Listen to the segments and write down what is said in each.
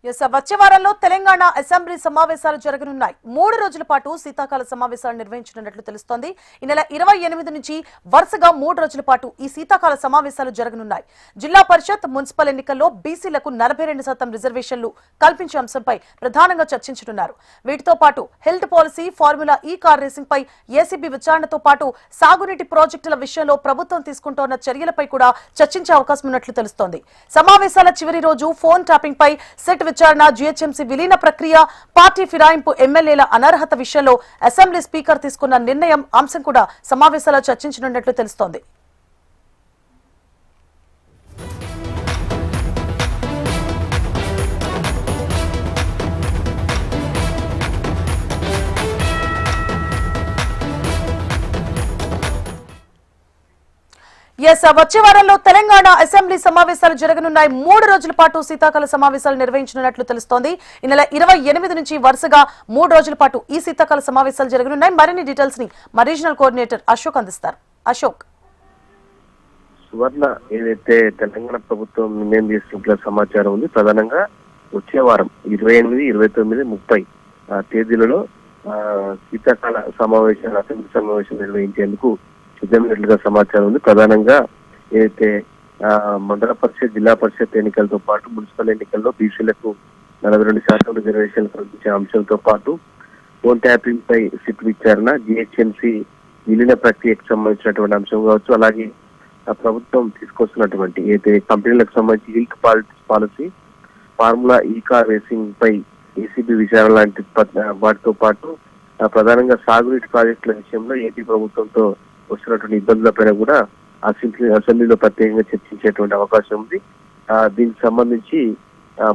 వచ్చే వారంలో తెలంగాణ అసెంబ్లీ సమావేశాలు జరగనున్నాయి. 3 రోజుల పాటు శీతాకాల సమావేశాలు నిర్వహించనున్నట్లు తెలుస్తోంది. ఈ నెల 28 నుంచి వరుసగా 3 రోజుల పాటు ఈ శీతాకాల సమావేశాలు జరగనున్నాయి. జిల్లా పరిషత్, మున్సిపల్ ఎన్నికల్లో బీసీలకు 42% రిజర్వేషన్లు కల్పించే అంశంపై ప్రధానంగా చర్చించనున్నారు. వీటితో పాటు హెల్త్ పాలసీ, ఫార్ములా ఈ కార్ రేసింగ్ పై ఏసీబీ విచారణతో పాటు సాగునీటి ప్రాజెక్టుల విషయంలో ప్రభుత్వం తీసుకుంటోన్న చర్యలపై కూడా చర్చించే అవకాశం ఉన్నట్లు తెలుస్తోంది. సమావేశాల చివరి రోజు ఫోన్ ట్యాపింగ్ పై సెట్ విచారణ, జీహెచ్ఎంసీ విలీన ప్రక్రియ, పార్టీ ఫిరాయింపు, ఎమ్మెల్యేల అనర్హత విషయంలో అసెంబ్లీ స్పీకర్ తీసుకున్న నిర్ణయం అంశం కూడా సమావేశాల్లో చర్చించనున్నట్లు తెలుస్తోంది. వచ్చే వారంలో తెలంగాణ అసెంబ్లీ సమావేశాలు జరగనున్నాయి. 3 రోజుల పాటు శీతాకాల సమావేశాలు నిర్వహించనున్నట్లు తెలుస్తోంది. ఈ నెల 28 నుంచి వరుసగా 3 రోజుల పాటు ఈ శీతాకాల సమావేశాలు జరగనున్నాయి. మరిన్ని డీటెయిల్స్ ని మా రీజనల్ కోఆర్డినేటర్ అశోక్ అందిస్తారు. అశోక్, సువర్ణ, ఏదైతే తెలంగాణ ప్రభుత్వం నిర్ణయం తీసుకున్న సమాచారం ఉంది, ప్రధానంగా వచ్చే వారం 28, 29, 30 తేదీలలో శీతాకాల సమావేశాలు, అసెంబ్లీ సమావేశాలు నిర్వహించేందుకు సిద్ధమైనట్లుగా సమాచారం ఉంది. ప్రధానంగా ఏదైతే మండల పరిషత్, జిల్లా పరిషత్ ఎన్నికలతో పాటు మున్సిపల్ ఎన్నికల్లో బీసీలకు 42% రిజర్వేషన్లు కల్పించే అంశంతో పాటు ఫోన్ ట్యాపింగ్ పై సిట్ విచారణ, జీహెచ్ఎంసీ విలీన ప్రక్రియకు సంబంధించినటువంటి అంశం కావచ్చు, అలాగే ప్రభుత్వం తీసుకొస్తున్నటువంటి ఏదైతే కంపెనీలకు సంబంధించి హెల్త్ పాలసీ, ఫార్ములా ఈ కార్ రేసింగ్ పై ఏసీబీ విచారణ లాంటి వాటితో పాటు ప్రధానంగా సాగునీటి ప్రాజెక్టుల విషయంలో ఏపీ ప్రభుత్వంతో వస్తున్నటువంటి ఇబ్బందులపైన కూడా అసెంబ్లీలో ప్రత్యేకంగా చర్చించేటువంటి అవకాశం ఉంది. దీనికి సంబంధించి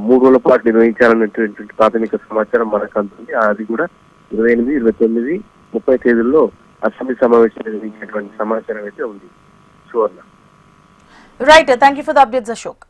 3 రోజుల పాటు నిర్వహించాలనేటువంటి ప్రాథమిక సమాచారం మనకు అందుతుంది. అది కూడా 28, 29, 30 తేదీల్లో అసెంబ్లీ సమావేశం నిర్వహించేటువంటి సమాచారం అయితే ఉంది. Suvarna, right, thank you for the updates Ashok.